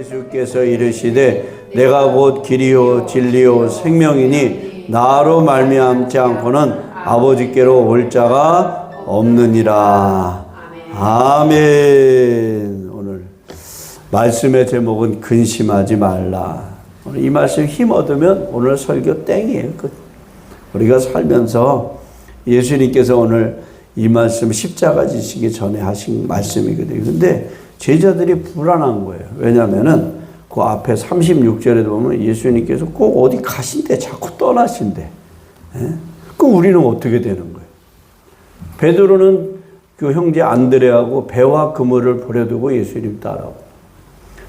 예수께서 이르시되 내가 곧 길이요 진리요 생명이니 나로 말미암지 않고는 아버지께로 올 자가 없느니라. 아멘. 오늘 말씀의 제목은 근심하지 말라. 오늘 이 말씀 힘 얻으면 오늘 설교 땡이에요. 우리가 살면서 예수님께서 오늘 이 말씀 십자가 지시기 전에 하신 말씀이거든요. 근데 제자들이 불안한 거예요. 왜냐면은 그 앞에 36절에 보면 예수님께서 꼭 어디 가신대, 자꾸 떠나신대. 예? 그럼 우리는 어떻게 되는 거예요? 베드로는 그 형제 안드레하고 배와 그물을 버려두고 예수님 따라오고,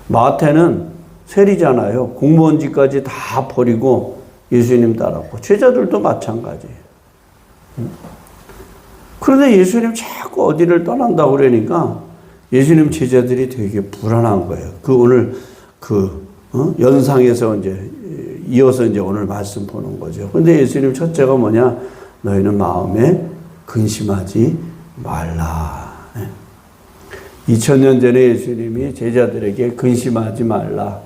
마태는 세리잖아요. 공무원직까지 다 버리고 예수님 따라오고, 제자들도 마찬가지예요. 그런데 예수님 자꾸 어디를 떠난다고 그러니까 예수님 제자들이 되게 불안한 거예요. 오늘 연상에서 이제 이어서 이제 오늘 말씀 보는 거죠. 근데 예수님 첫째가 뭐냐? 너희는 마음에 근심하지 말라. 2000년 전에 예수님이 제자들에게 근심하지 말라.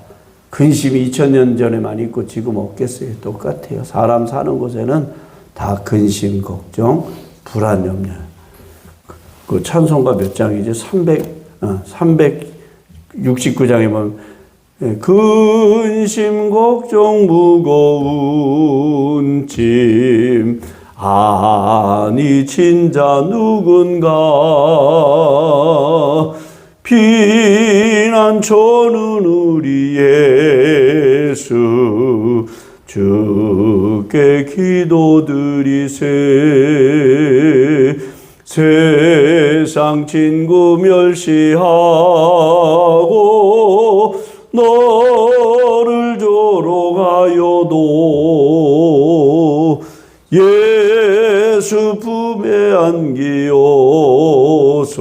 근심이 2000년 전에만 있고 지금 없겠어요? 똑같아요. 사람 사는 곳에는 다 근심, 걱정, 불안, 염려. 그 찬송가 몇 장이지? 369장에 보면 근심 걱정 무거운 짐 아니 진자 누군가 피난처는 우리 예수 주께 기도드리세 세상 친구 멸시하고 너를 조롱하여도 예수 품에 안기어서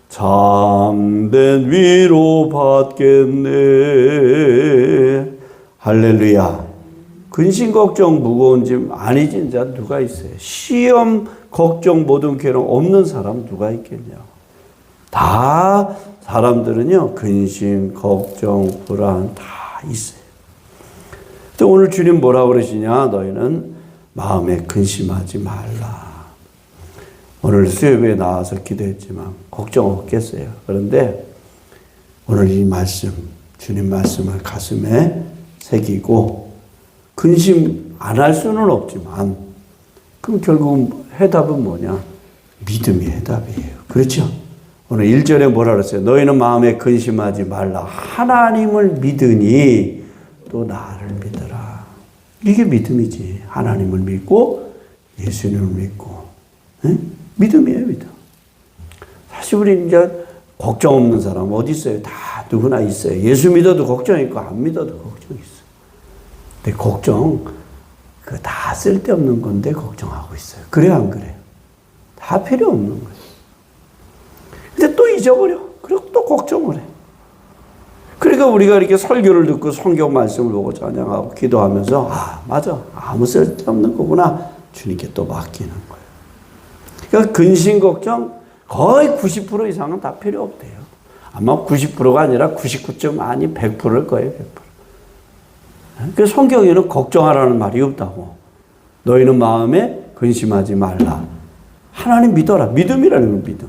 참된 위로 받겠네. 할렐루야. 근심 걱정 무거운 짐 아니진 자 누가 있어요? 시험 걱정 모든 괴로움 없는 사람 누가 있겠냐? 다 사람들은요 근심 걱정 불안 다 있어요. 또 오늘 주님 뭐라고 그러시냐? 너희는 마음에 근심하지 말라. 오늘 수요일에 나와서 기도했지만 걱정 없겠어요. 그런데 오늘 이 말씀 주님 말씀을 가슴에 새기고 근심 안 할 수는 없지만 그럼 결국은 해답은 뭐냐? 믿음이 해답이에요. 그렇죠? 오늘 1절에 뭐라 그랬어요? 너희는 마음에 근심하지 말라. 하나님을 믿으니 또 나를 믿어라. 이게 믿음이지. 하나님을 믿고 예수님을 믿고. 네? 믿음이에요, 믿음. 사실 우리 이제 걱정 없는 사람 어디 있어요? 다 누구나 있어요. 예수 믿어도 걱정 있고 안 믿어도 걱정 있어요. 근데 걱정 다 쓸데없는 건데 걱정하고 있어요. 그래요, 안 그래요? 다 필요 없는 거예요. 근데 또 잊어버려. 그리고 또 걱정을 해. 그러니까 우리가 이렇게 설교를 듣고 성경 말씀을 보고 찬양하고 기도하면서 맞아. 아무 쓸데없는 거구나. 주님께 또 맡기는 거예요. 그러니까 근심 걱정 거의 90% 이상은 다 필요 없대요. 아마 90%가 아니라 99점 아니 100%일 거예요. 100%. 그 성경에는 걱정하라는 말이 없다고. 너희는 마음에 근심하지 말라. 하나님 믿어라. 믿음이라는 건 믿음.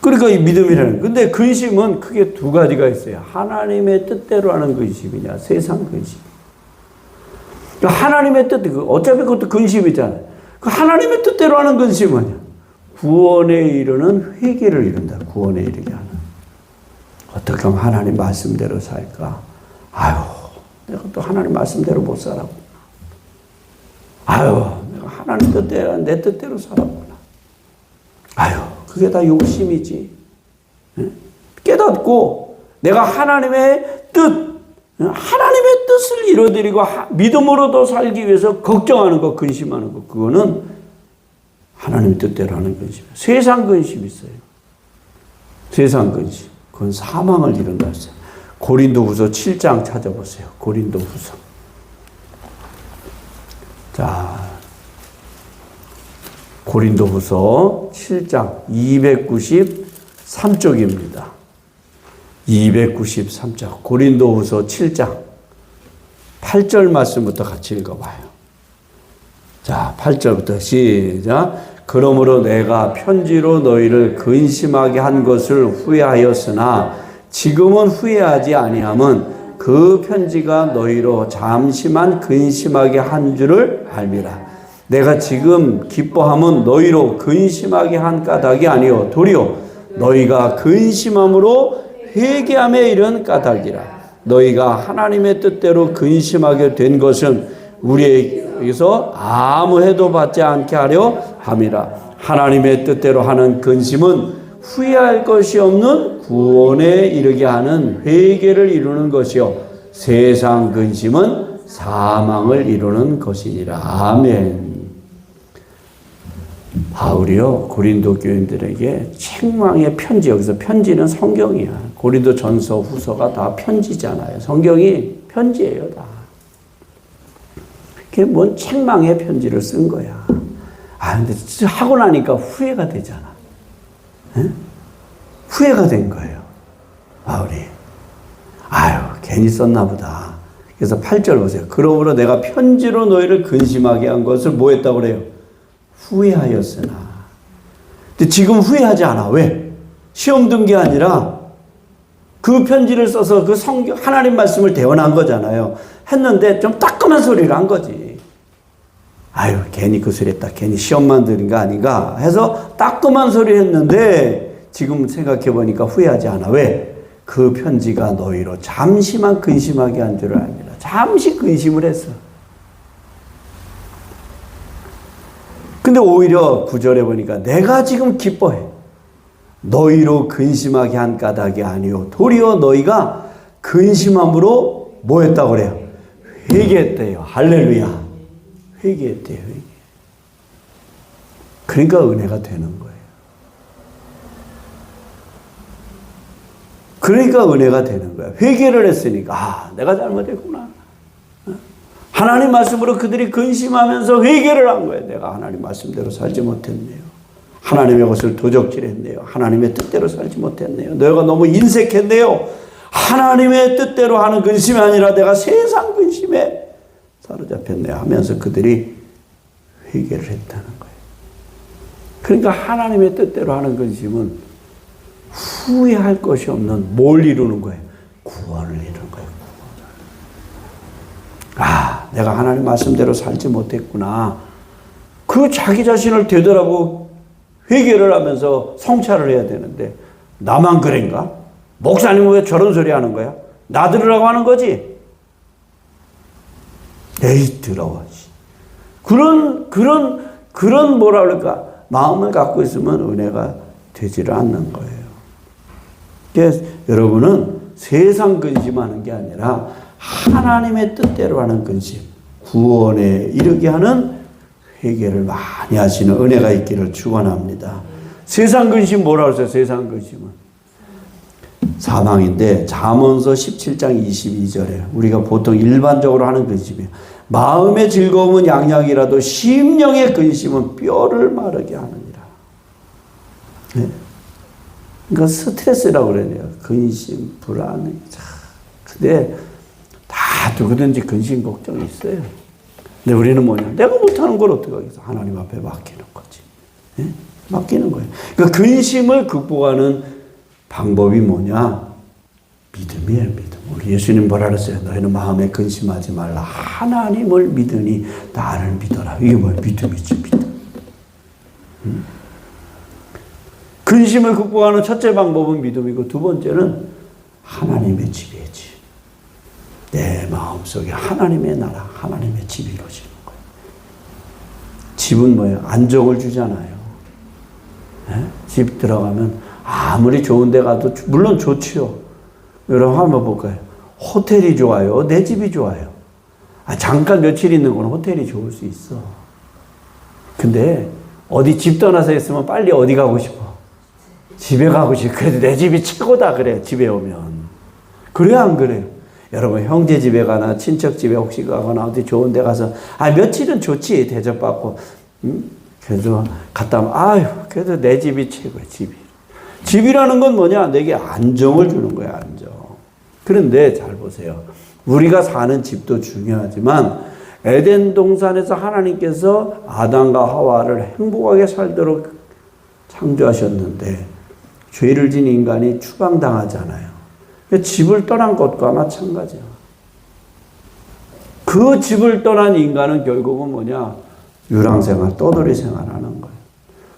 그러니까 이 믿음이라는. 근데 근심은 크게 두 가지가 있어요. 하나님의 뜻대로 하는 근심이냐, 세상 근심. 그러니까 하나님의 뜻, 어차피 그것도 근심이잖아요. 그 하나님의 뜻대로 하는 근심은 구원에 이르는 회개를 이룬다. 구원에 이르게 하는. 어떻게 하면 하나님 말씀대로 살까? 내가 또 하나님 말씀대로 못 살았구나. 내가 하나님 뜻대로, 내 뜻대로 살았구나. 그게 다 욕심이지. 깨닫고 내가 하나님의 뜻을 이루어드리고 믿음으로도 살기 위해서 걱정하는 것, 근심하는 것, 그거는 하나님의 뜻대로 하는 근심이에요. 세상 근심이 있어요. 세상 근심. 그건 사망을 이룬다 했어요. 고린도후서 7장 찾아보세요. 고린도후서. 자, 고린도후서 7장 293쪽입니다. 293장 고린도후서 7장 8절 말씀부터 같이 읽어봐요. 자, 8절부터 시작. 그러므로 내가 편지로 너희를 근심하게 한 것을 후회하였으나 지금은 후회하지 아니함은 그 편지가 너희로 잠시만 근심하게 한 줄을 알미라. 내가 지금 기뻐함은 너희로 근심하게 한 까닭이 아니요 도리어 너희가 근심함으로 회개함에 이른 까닭이라. 너희가 하나님의 뜻대로 근심하게 된 것은 우리에게서 아무 해도 받지 않게 하려 함이라. 하나님의 뜻대로 하는 근심은 후회할 것이 없는 구원에 이르게 하는 회개를 이루는 것이요 세상 근심은 사망을 이루는 것이니라. 아멘. 바울이요 고린도 교인들에게 책망의 편지, 여기서 편지는 성경이야. 고린도 전서 후서가 다 편지잖아요. 성경이 편지예요 다. 그게 뭔 책망의 편지를 쓴 거야. 근데 하고 나니까 후회가 되잖아. 에? 후회가 된 거예요 바울이. 괜히 썼나 보다. 그래서 8절 보세요. 그러므로 내가 편지로 너희를 근심하게 한 것을 뭐 했다고 그래요? 후회하였으나. 근데 지금 후회하지 않아. 왜? 시험 든 게 아니라 그 편지를 써서 그 성경, 하나님 말씀을 대언한 거잖아요. 했는데 좀 따끔한 소리를 한 거지. 괜히 그 소리 했다. 괜히 시험만 들은 거 아닌가 해서 따끔한 소리 했는데 지금 생각해 보니까 후회하지 않아. 왜? 그 편지가 너희로 잠시만 근심하게 한 줄을 압니다. 잠시 근심을 했어. 근데 오히려 9절에 보니까 내가 지금 기뻐해. 너희로 근심하게 한 까닭이 아니요 도리어 너희가 근심함으로 뭐 했다고 그래요? 회개했대요. 할렐루야. 회개했대요. 회개. 그러니까 은혜가 되는 거예요. 그러니까 은혜가 되는 거야. 회개를 했으니까 내가 잘못했구나. 하나님 말씀으로 그들이 근심하면서 회개를 한 거예요. 내가 하나님 말씀대로 살지 못했네요. 하나님의 것을 도적질했네요. 하나님의 뜻대로 살지 못했네요. 내가 너무 인색했네요. 하나님의 뜻대로 하는 근심이 아니라 내가 세상 근심에 사로잡혔네요 하면서 그들이 회개를 했다는 거예요. 그러니까 하나님의 뜻대로 하는 근심은 후회할 것이 없는 뭘 이루는 거예요? 구원을 이루는 거예요. 내가 하나님 말씀대로 살지 못했구나. 그 자기 자신을 되돌아보고 회개를 하면서 성찰을 해야 되는데 나만 그런가? 목사님은 왜 저런 소리 하는 거야? 나 들으라고 하는 거지? 에이 더러워. 그런 뭐라 그럴까? 마음을 갖고 있으면 은혜가 되지를 않는 거예요. 그래서 여러분은 세상 근심하는 게 아니라 하나님의 뜻대로 하는 근심, 구원에 이르게 하는 회개를 많이 하시는 은혜가 있기를 축원합니다. 세상 근심 뭐라고 했어요? 세상 근심은 사망인데 잠언서 17장 22절에 우리가 보통 일반적으로 하는 근심이에요. 마음의 즐거움은 양약이라도 심령의 근심은 뼈를 마르게 하느니라. 네. 그러니까 스트레스라고 그래요. 근심, 불안. 근데 다 누구든지 근심 걱정이 있어요. 근데 우리는 뭐냐? 내가 못하는 걸 어떻게 하겠어? 하나님 앞에 맡기는 거지. 네? 맡기는 거예요. 그러니까 근심을 극복하는 방법이 뭐냐? 믿음이에요, 믿음. 우리 예수님 뭐라 그랬어요? 너희는 마음에 근심하지 말라. 하나님을 믿으니 나를 믿어라. 이게 뭐야? 믿음이지, 믿음. 근심을 극복하는 첫째 방법은 믿음이고 두 번째는 하나님의 지배지. 내 마음속에 하나님의 나라, 하나님의 집이 이루어지는 거예요. 집은 뭐예요? 안정을 주잖아요. 네? 집 들어가면 아무리 좋은 데 가도 물론 좋지요. 여러분 한번 볼까요? 호텔이 좋아요? 내 집이 좋아요? 잠깐 며칠 있는 건 호텔이 좋을 수 있어. 근데 어디 집 떠나서 있으면 빨리 어디 가고 싶어? 집에 가고 싶어. 그래도 내 집이 최고다 그래. 집에 오면. 그래요 안 그래요? 여러분 형제 집에 가나 친척 집에 혹시 가거나 어디 좋은 데 가서 며칠은 좋지 대접받고 그래도 갔다 오면 그래도 내 집이 최고야 집이. 집이라는 건 뭐냐? 내게 안정을 주는 거야, 안정. 그런데 잘 보세요. 우리가 사는 집도 중요하지만 에덴 동산에서 하나님께서 아담과 하와를 행복하게 살도록 창조하셨는데 죄를 진 인간이 추방당하잖아요. 집을 떠난 것과 마찬가지야. 그 집을 떠난 인간은 결국은 뭐냐? 유랑생활, 떠돌이 생활하는 거예요.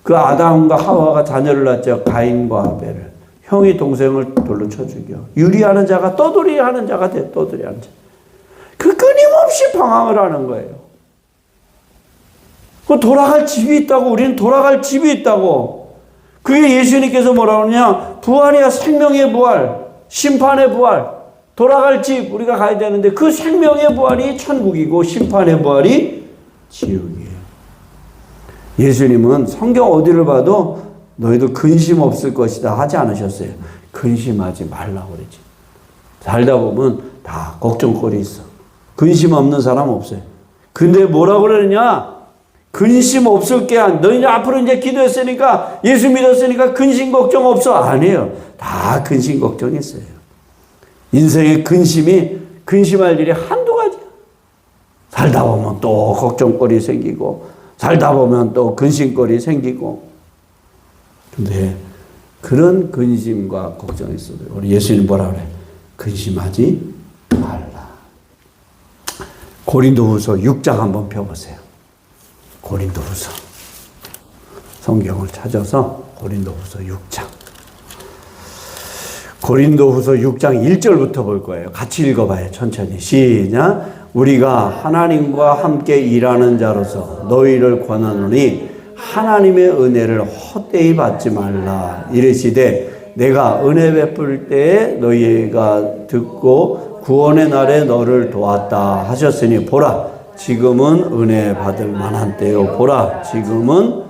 그 아담과 하와가 자녀를 낳죠. 가인과 아벨을. 형이 동생을 돌로 쳐 죽여. 유리하는 자가 떠돌이 하는 자가 돼. 떠돌이 하는 자. 그 끊임없이 방황을 하는 거예요. 그 돌아갈 집이 있다고. 우리는 돌아갈 집이 있다고. 그게 예수님께서 뭐라고 하느냐? 부활이야. 생명의 부활. 심판의 부활. 돌아갈 집 우리가 가야 되는데 그 생명의 부활이 천국이고 심판의 부활이 지옥이에요. 예수님은 성경 어디를 봐도 너희도 근심 없을 것이다 하지 않으셨어요. 근심하지 말라고 그러지. 살다 보면 다 걱정거리 있어. 근심 없는 사람 없어요. 근데 뭐라고 그러느냐? 근심 없을게. 너희 앞으로 이제 기도했으니까 예수 믿었으니까 근심 걱정 없어. 아니에요. 다 근심 걱정이 있어요. 인생의 근심할 일이 한두 가지야. 살다 보면 또 걱정거리 생기고 살다 보면 또 근심거리 생기고. 근데 그런 근심과 걱정이 있어도 우리 예수님 뭐라 그래? 근심하지 말라. 고린도후서 6장 한번 펴보세요. 고린도후서. 성경을 찾아서 고린도후서 6장. 고린도후서 6장 1절부터 볼 거예요. 같이 읽어봐요. 천천히. 시작. 우리가 하나님과 함께 일하는 자로서 너희를 권하노니 하나님의 은혜를 헛되이 받지 말라. 이르시되 내가 은혜 베풀 때에 너희가 듣고 구원의 날에 너를 도왔다 하셨으니 보라 지금은 은혜 받을 만한 때요. 보라 지금은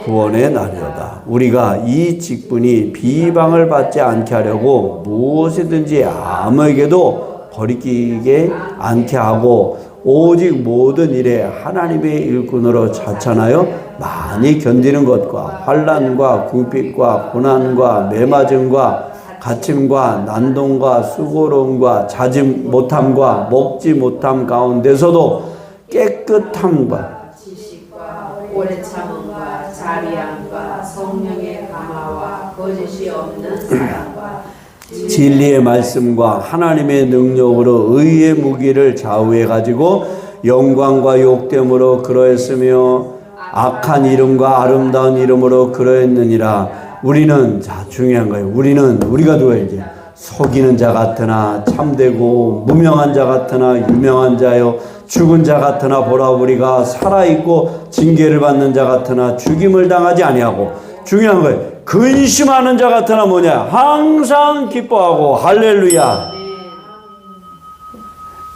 구원의 날이로다. 우리가 이 직분이 비방을 받지 않게 하려고 무엇이든지 아무에게도 버리게 않게 하고 오직 모든 일에 하나님의 일꾼으로 자천하여 많이 견디는 것과 환난과 궁핍과 고난과 매맞음과 갇힘과 난동과 수고로움과 자지 못함과 먹지 못함 가운데서도 깨끗함과 지식과 오래 참음과 자비함과 성령의 감화와 거짓이 없는 사랑과 진리의 말씀과 하나님의 능력으로 의의 무기를 좌우해 가지고 영광과 욕됨으로 그러했으며 악한 이름과 아름다운 이름으로 그러했느니라. 우리는 자 중요한 거예요. 우리가 누구예요? 속이는 자 같으나 참되고 무명한 자 같으나 유명한 자요 죽은 자 같으나 보라 우리가 살아있고 징계를 받는 자 같으나 죽임을 당하지 아니하고 중요한 거예요. 근심하는 자 같으나 뭐냐? 항상 기뻐하고 할렐루야.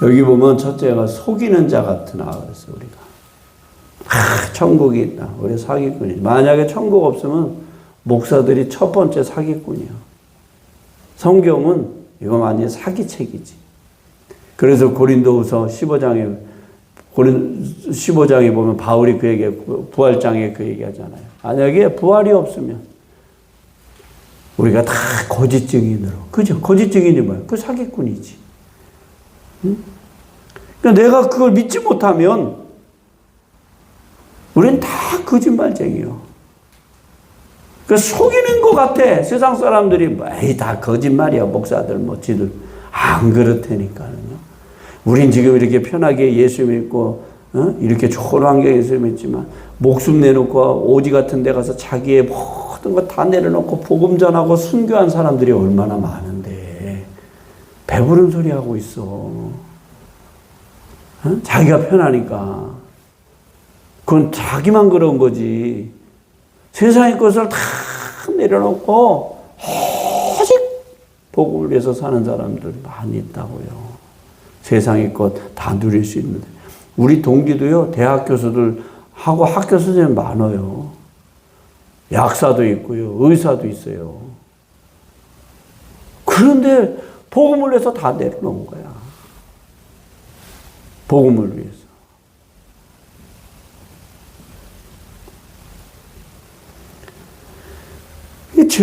여기 보면 첫째가 속이는 자 같으나 그랬어 우리가. 천국이 있다. 우리 사기꾼이. 만약에 천국 없으면 목사들이 첫 번째 사기꾼이야. 성경은 이거 완전히 사기책이지. 그래서 고린도후서 15장에 보면 바울이 그 얘기, 부활장에 그 얘기 하잖아요. 만약에 부활이 없으면 우리가 다 거짓 증인으로. 그죠? 거짓 증인이 뭐야? 그 사기꾼이지. 응? 그러니까 내가 그걸 믿지 못하면 우린 다 거짓말쟁이요. 그러니까 속이는 것 같아. 세상 사람들이 에이 다 거짓말이야. 목사들 뭐 지들 안 그렇다니까요. 우린 지금 이렇게 편하게 예수 믿고 이렇게 좋은 환경에서 믿지만 목숨 내놓고 오지 같은 데 가서 자기의 모든 거 다 내려놓고 복음 전하고 순교한 사람들이 얼마나 많은데 배부른 소리 하고 있어. 자기가 편하니까. 그건 자기만 그런 거지. 세상의 것을 다 내려놓고 오직 복음을 위해서 사는 사람들 많이 있다고요. 세상의 것 다 누릴 수 있는데. 우리 동기도요, 대학 교수들 하고 학교 선생님 많아요. 약사도 있고요, 의사도 있어요. 그런데 복음을 위해서 다 내려놓은 거야. 복음을 위해서.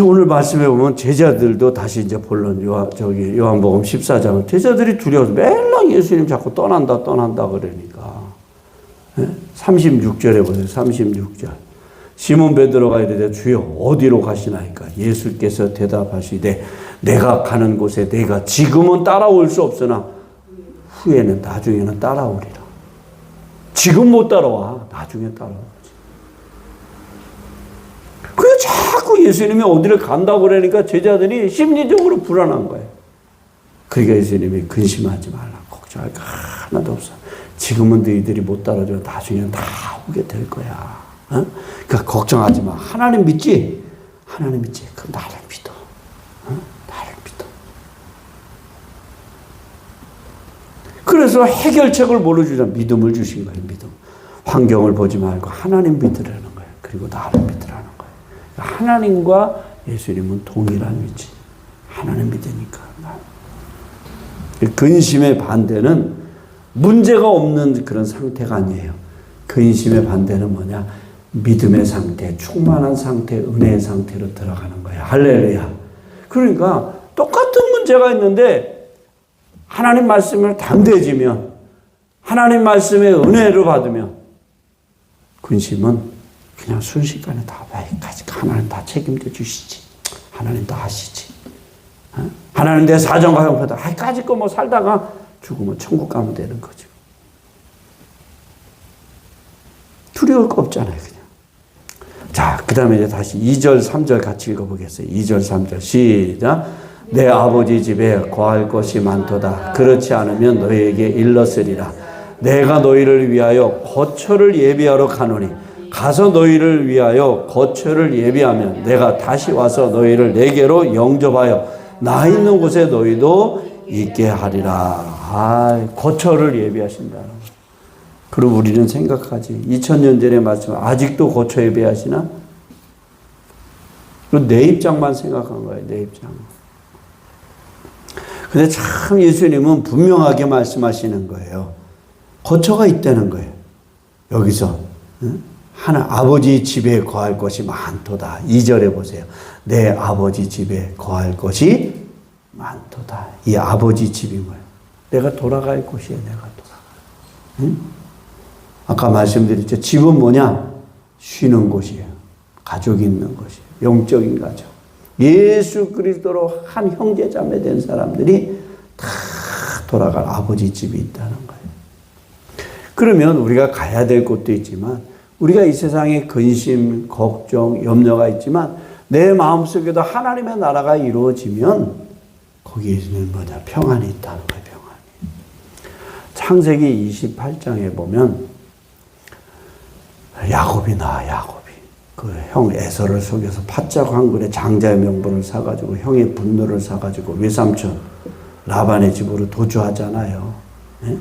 오늘 말씀해 보면 제자들도 다시 이제 본론 요한복음 14장은 제자들이 두려워서 맨날 예수님 자꾸 떠난다 그러니까. 36절에 보세요. 36절. 시몬 베드로가 이르되 주여 어디로 가시나이까? 예수께서 대답하시되 내가 가는 곳에 내가 지금은 따라올 수 없으나 후에는 나중에는 따라오리라. 지금 못 따라와. 나중에 따라오지. 그래 자꾸 예수님이 어디를 간다고 그러니까 제자들이 심리적으로 불안한 거예요. 그러니까 예수님이 근심하지 말라. 걱정할 거 하나도 없어. 지금은 너희들이 못 따라줘. 나중에는 다 오게 될 거야. 어? 그러니까 걱정하지 마. 하나님 믿지? 하나님 믿지? 그럼 나를 믿어. 나를 믿어. 그래서 해결책을 뭘로 주자? 믿음을 주신 거예요. 믿음. 환경을 보지 말고 하나님 믿으라는 거예요. 그리고 나를 믿으라는 거예요. 하나님과 예수님은 동일한 위치. 하나님 믿으니까. 근심의 반대는 문제가 없는 그런 상태가 아니에요. 근심의 반대는 뭐냐? 믿음의 상태, 충만한 상태, 은혜의 상태로 들어가는 거예요. 할렐루야. 그러니까 똑같은 문제가 있는데 하나님 말씀을 담대해지면, 하나님 말씀의 은혜를 받으면 근심은 그냥 순식간에 다 여기까지 하나님 다 책임져 주시지. 하나님 다 하시지. 하나님 내 사정과 형편다. 여기까지 거 뭐 살다가 죽으면 천국 가면 되는 거죠. 두려울 거 없잖아요, 그냥. 자, 그 다음에 이제 다시 2절, 3절 같이 읽어보겠어요. 2절, 3절. 시작. 내 아버지 집에 거할 것이 많도다. 그렇지 않으면 너희에게 일렀으리라. 내가 너희를 위하여 거처를 예비하러 가노니 가서 너희를 위하여 거처를 예비하면 내가 다시 와서 너희를 내게로 영접하여 나 있는 곳에 너희도 있게 하리라. 거처를 예비하신다는 거. 그리고 우리는 생각하지. 2000년 전에 말씀 아직도 거처 예비하시나? 그리고 내 입장만 생각한 거예요. 내 입장. 근데 참 예수님은 분명하게 말씀하시는 거예요. 거처가 있다는 거예요. 여기서 하나 아버지 집에 거할 것이 많도다. 2절에 보세요. 내 아버지 집에 거할 것이 많도다. 이 아버지 집이 뭐예요? 내가 돌아갈 곳이에요. 내가 돌아갈. 응? 아까 말씀드렸죠. 집은 뭐냐? 쉬는 곳이에요. 가족이 있는 곳이에요. 영적인 가족. 예수 그리스도로 한 형제 자매 된 사람들이 다 돌아갈 아버지 집이 있다는 거예요. 그러면 우리가 가야 될 곳도 있지만 우리가 이 세상에 근심, 걱정, 염려가 있지만 내 마음속에도 하나님의 나라가 이루어지면 거기에는 뭐냐? 평안이 있다는 거예요. 평안이. 창세기 28장에 보면 야곱이 나와. 야곱이 그 형 에서를 속여서 팥자국 한 그릇 장자의 명분을 사가지고 형의 분노를 사가지고 외삼촌 라반의 집으로 도주하잖아요. 네?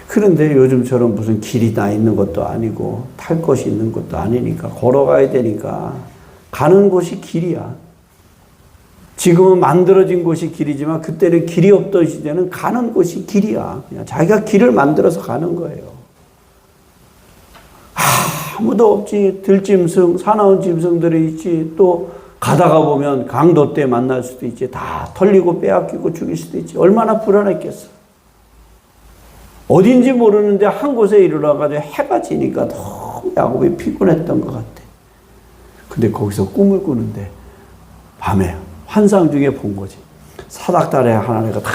그런데 요즘처럼 무슨 길이 다 있는 것도 아니고 탈 것이 있는 것도 아니니까 걸어가야 되니까 가는 곳이 길이야. 지금은 만들어진 곳이 길이지만 그때는 길이 없던 시대는 가는 곳이 길이야. 그냥 자기가 길을 만들어서 가는 거예요. 아무도 없지. 들짐승, 사나운 짐승들이 있지. 또 가다가 보면 강도 때 만날 수도 있지. 다 털리고 빼앗기고 죽일 수도 있지. 얼마나 불안했겠어. 어딘지 모르는데 한 곳에 이르러가지고 해가 지니까 너무 야곱이 피곤했던 것 같아. 근데 거기서 꿈을 꾸는데 밤에 환상 중에 본 거지. 사닥다리에 하나가 탁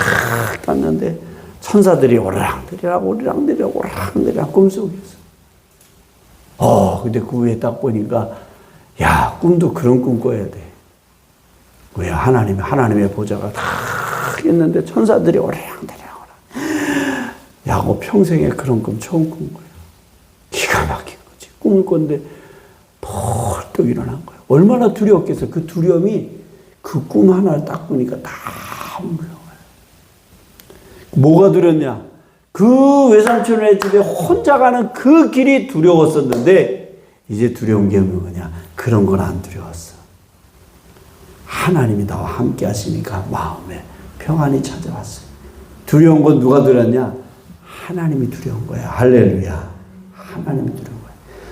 땄는데 천사들이 오르락내리락 꿈속에서. 근데 그 위에 딱 보니까 야, 꿈도 그런 꿈 꿔야 돼. 왜? 하나님의 보좌가 탁 있는데 천사들이 오르락내리락. 야곱 평생에 그런 꿈 처음 꾼 거예요. 기가 막힌 거지. 꿈을 꿨는데 벌떡 일어난 거예요. 얼마나 두려웠겠어. 그 두려움이 그 꿈 하나를 딱 보니까 다 물러가요. 뭐가 두렵냐? 그 외삼촌의 집에 혼자 가는 그 길이 두려웠었는데 이제 두려운 게 뭐냐? 그런 건 안 두려웠어. 하나님이 나와 함께 하시니까 마음에 평안이 찾아왔어요. 두려운 건 누가 두렵냐? 하나님이 두려운 거야. 할렐루야. 하나님이 두려운 거야.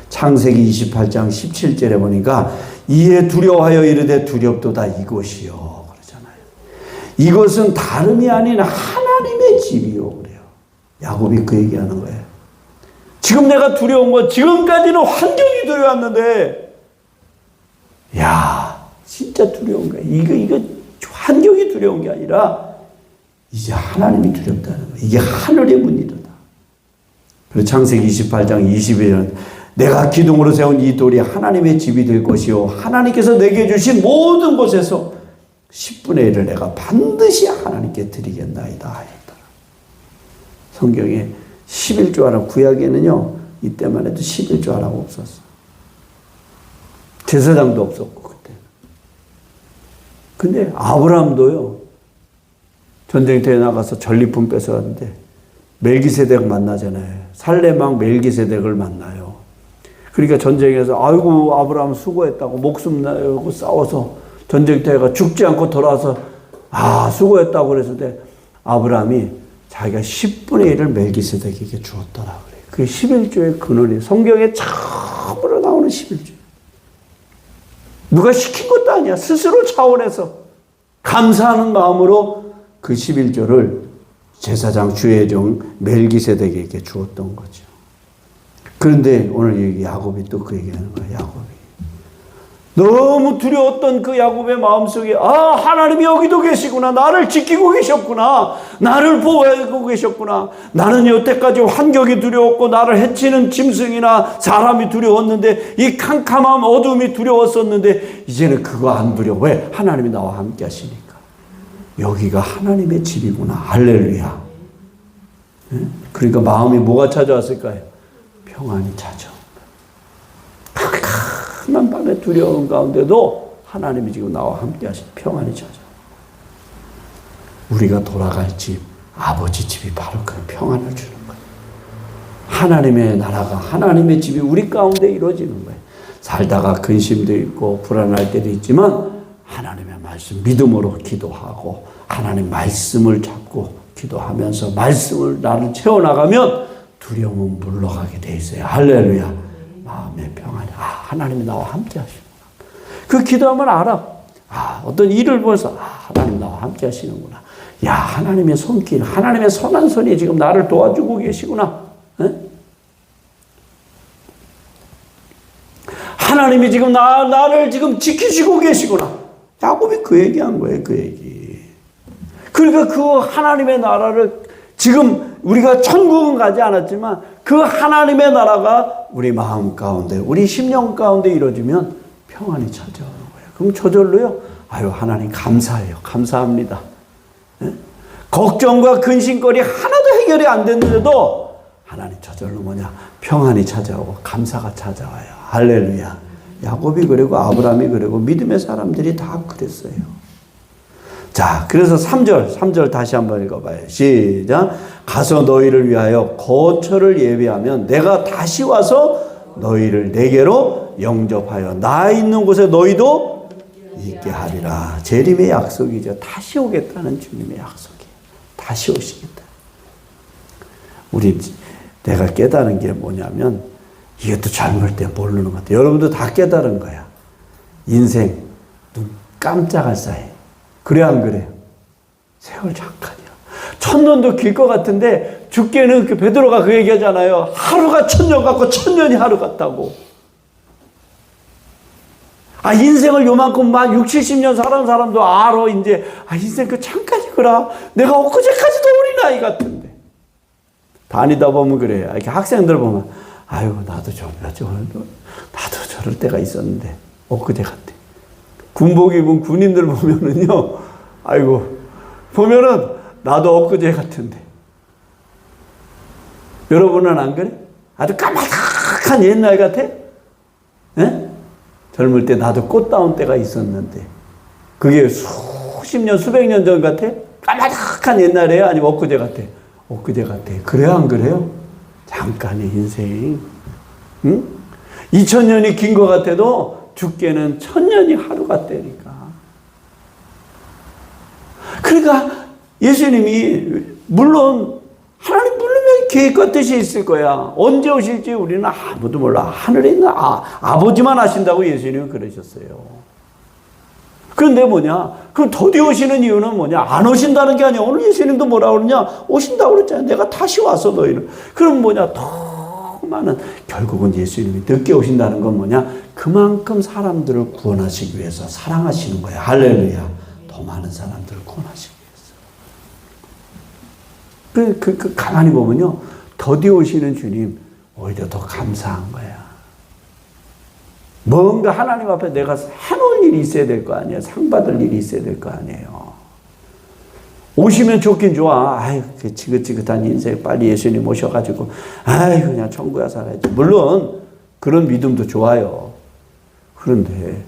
창세기 28장 17절에 보니까 이에 두려워하여 이르되 두렵도다 이것이요 그러잖아요. 이것은 다름이 아닌 하나님의 집이요 그래요. 야곱이 그 얘기하는 거예요. 지금 내가 두려운 거, 지금까지는 환경이 두려웠는데, 야, 진짜 두려운 거야. 이거 환경이 두려운 게 아니라 이제 하나님이 두렵다는 거야. 이게 하늘의 문이로다. 그리고 창세기 28장 21절 내가 기둥으로 세운 이 돌이 하나님의 집이 될 것이요 하나님께서 내게 주신 모든 곳에서 10분의 1을 내가 반드시 하나님께 드리겠나이다 하였다. 성경에 11조하라 구약에는요 이때만 해도 11조하라고 없었어. 제사장도 없었고 그때. 근데 아브라함도요 전쟁터에 나가서 전리품 뺏어왔는데 멜기세덱 만나잖아요. 살레망 멜기세덱을 만나요. 그러니까 전쟁에서 아이고 아브라함 수고했다고 목숨 내고 싸워서 전쟁터에 가 죽지 않고 돌아와서 수고했다고 그랬을 때 아브라함이 자기가 10분의 1을 멜기세덱에게 주었더라 그래요. 그게 11조의 근원이 성경에 처음으로 나오는 11조. 누가 시킨 것도 아니야. 스스로 차원에서 감사하는 마음으로 그 11조를 제사장 주의 종 멜기세덱에게 주었던 거죠. 그런데 오늘 야곱이 또 그 얘기하는 거야. 야곱이 너무 두려웠던 그 야곱의 마음속에 하나님이 여기도 계시구나. 나를 지키고 계셨구나. 나를 보호하고 계셨구나. 나는 여태까지 환경이 두려웠고 나를 해치는 짐승이나 사람이 두려웠는데 이 캄캄함 어둠이 두려웠었는데 이제는 그거 안 두려워. 왜? 하나님이 나와 함께 하시니까. 여기가 하나님의 집이구나. 할렐루야. 그러니까 마음이 뭐가 찾아왔을까요? 평안이 찾아온 거예요. 캄캄한 밤의 두려움 가운데도 하나님이 지금 나와 함께 하신 평안이 찾아온 거예요. 우리가 돌아갈 집, 아버지 집이 바로 그 평안을 주는 거예요. 하나님의 나라가, 하나님의 집이 우리 가운데 이루어지는 거예요. 살다가 근심도 있고 불안할 때도 있지만 하나님의 말씀 믿음으로 기도하고 하나님 말씀을 잡고 기도하면서 말씀을 나를 채워나가면 두려움은 물러가게 돼 있어요. 할렐루야. 마음의 평안이 하나님이 나와 함께 하시구나. 그 기도하면 알아. 어떤 일을 보면서 하나님 나와 함께 하시는구나. 야 하나님의 손길, 하나님의 선한 손이 지금 나를 도와주고 계시구나. 에? 하나님이 지금 나를 지금 지키시고 계시구나. 야곱이 그 얘기한 거예요. 그 얘기. 그러니까 그 하나님의 나라를 지금 우리가 천국은 가지 않았지만 그 하나님의 나라가 우리 마음 가운데 우리 심령 가운데 이루어지면 평안이 찾아오는 거예요. 그럼 저절로요. 하나님 감사해요. 감사합니다. 네? 걱정과 근심거리 하나도 해결이 안 됐는데도 하나님 저절로 평안이 찾아오고 감사가 찾아와요. 할렐루야. 야곱이 그리고 아브라함이 그리고 믿음의 사람들이 다 그랬어요. 자, 그래서 3절 다시 한번 읽어봐요. 시작. 가서 너희를 위하여 거처를 예비하면 내가 다시 와서 너희를 내게로 영접하여 나 있는 곳에 너희도 있게 하리라. 재림의 약속이죠. 다시 오겠다는 주님의 약속이에요. 다시 오시겠다. 내가 깨달은 게 뭐냐면 이것도 젊을 때 모르는 것 같아요. 여러분도 다 깨달은 거야. 인생 눈 깜짝할 사이. 그래 안 그래요? 세월 잠깐이야. 천년도 길 것 같은데 죽게는 베드로가 그 얘기하잖아요. 하루가 천년 같고 천년이 하루 같다고. 인생을 요만큼 60, 70년 살은 사람도 알아. 이제 인생 그 잠깐이구나. 내가 엊그제까지도 어린아이 같은데. 다니다 보면 그래요. 이렇게 학생들 보면 나도 나도 저럴 때가 있었는데 엊그제 같아. 군복 입은 군인들 보면은요, 보면은 나도 엊그제 같은데. 여러분은 안 그래? 아주 까마득한 옛날 같아? 예? 젊을 때 나도 꽃다운 때가 있었는데. 그게 수십 년, 수백 년 전 같아? 까마득한 옛날이에요? 아니면 엊그제 같아? 엊그제 같아. 그래요, 안 그래요? 잠깐의 인생. 응? 2000년이 긴 것 같아도 죽게는 1000년이 하루 같다니까. 그러니까 예수님이 물론 하나님 물론 계획과 뜻이 있을 거야. 언제 오실지 우리는 아무도 몰라. 하늘에 있는 아버지만 아신다고 예수님은 그러셨어요. 그런데 뭐냐? 그럼 더디 오시는 이유는 뭐냐? 안 오신다는 게 아니야. 오늘 예수님도 뭐라 그러냐? 오신다고 그랬잖아요. 내가 다시 와서 너희는. 그럼 뭐냐? 더 많은, 결국은 예수님이 늦게 오신다는 건 뭐냐? 그만큼 사람들을 구원하시기 위해서 사랑하시는 거야. 할렐루야. 더 많은 사람들을 구원하시기 위해서. 가만히 보면요. 더디 오시는 주님, 오히려 더 감사한 거야. 뭔가 하나님 앞에 내가 해놓은 일이 있어야 될 거 아니에요. 상 받을 일이 있어야 될 거 아니에요. 오시면 좋긴 좋아. 아유, 그 지긋지긋한 인생 빨리 예수님 오셔가지고, 아유, 그냥 천국에 살아야지. 물론, 그런 믿음도 좋아요. 그런데,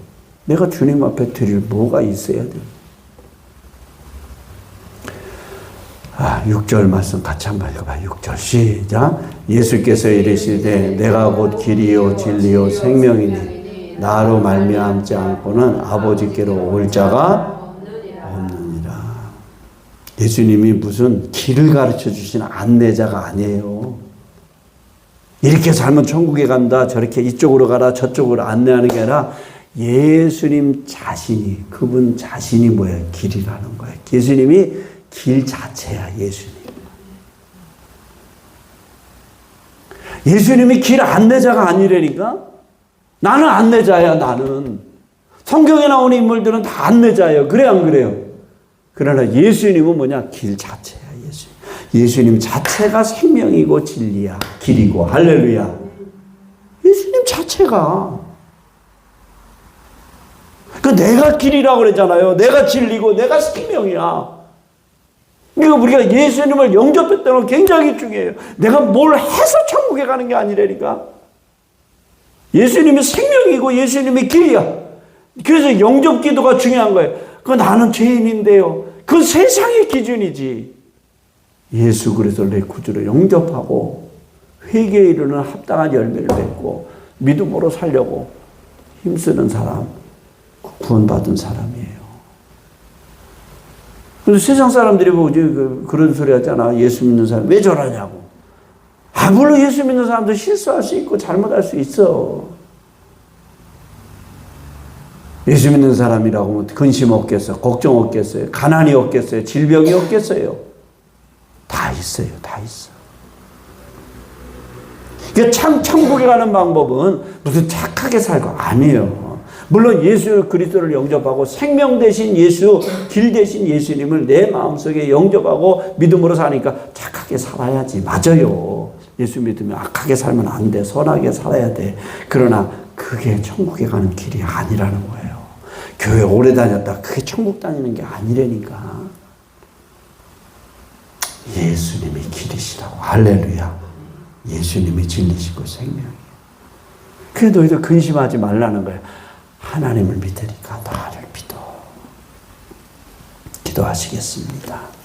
내가 주님 앞에 드릴 뭐가 있어야 돼? 6절 말씀 같이 한번 읽어봐요. 6절 시작. 예수께서 이르시되 내가 곧 길이요 진리요 생명이니 나로 말미암지 않고는 아버지께로 올 자가 없느니라. 예수님이 무슨 길을 가르쳐 주시는 안내자가 아니에요. 이렇게 살면 천국에 간다, 저렇게 이쪽으로 가라, 저쪽으로 안내하는 게 아니라 예수님 자신이, 그분 자신이 뭐예요? 길이라는 거예요. 예수님이 길 자체야, 예수님. 예수님이 길 안내자가 아니라니까? 나는 안내자야, 나는. 성경에 나오는 인물들은 다 안내자예요. 그래, 안 그래요? 그러나 예수님은 뭐냐? 길 자체야, 예수님. 예수님 자체가 생명이고 진리야, 길이고. 할렐루야. 예수님 자체가. 내가 길이라고 그랬잖아요. 내가 진리고, 내가 생명이야. 그러니까 우리가 예수님을 영접했다는 건 굉장히 중요해요. 내가 뭘 해서 천국에 가는 게 아니라니까. 예수님이 생명이고 예수님이 길이야. 그래서 영접 기도가 중요한 거예요. 나는 죄인인데요. 그건 세상의 기준이지. 예수 그리스도를 내 구주로 영접하고 회개에 이르는 합당한 열매를 맺고 믿음으로 살려고 힘쓰는 사람, 구원받은 사람이에요. 그래서 세상 사람들이 그런 소리 하잖아. 예수 믿는 사람 왜 저러냐고. 물론 예수 믿는 사람도 실수할 수 있고 잘못할 수 있어. 예수 믿는 사람이라고 근심 없겠어요? 걱정 없겠어요? 가난이 없겠어요? 질병이 없겠어요? 다 있어요. 다 있어. 그러니까 천국에 가는 방법은 무슨 착하게 살고 아니에요. 물론 예수 그리스도를 영접하고 생명 대신 예수, 길 대신 예수님을 내 마음속에 영접하고 믿음으로 사니까 착하게 살아야지. 맞아요. 예수 믿으면 악하게 살면 안 돼. 선하게 살아야 돼. 그러나 그게 천국에 가는 길이 아니라는 거예요. 교회 오래 다녔다. 그게 천국 다니는 게 아니라니까. 예수님이 길이시라고. 할렐루야. 예수님이 진리시고 생명이에요. 그래 너희들 근심하지 말라는 거예요. 하나님을 믿으니까 나를 믿어. 기도하시겠습니다.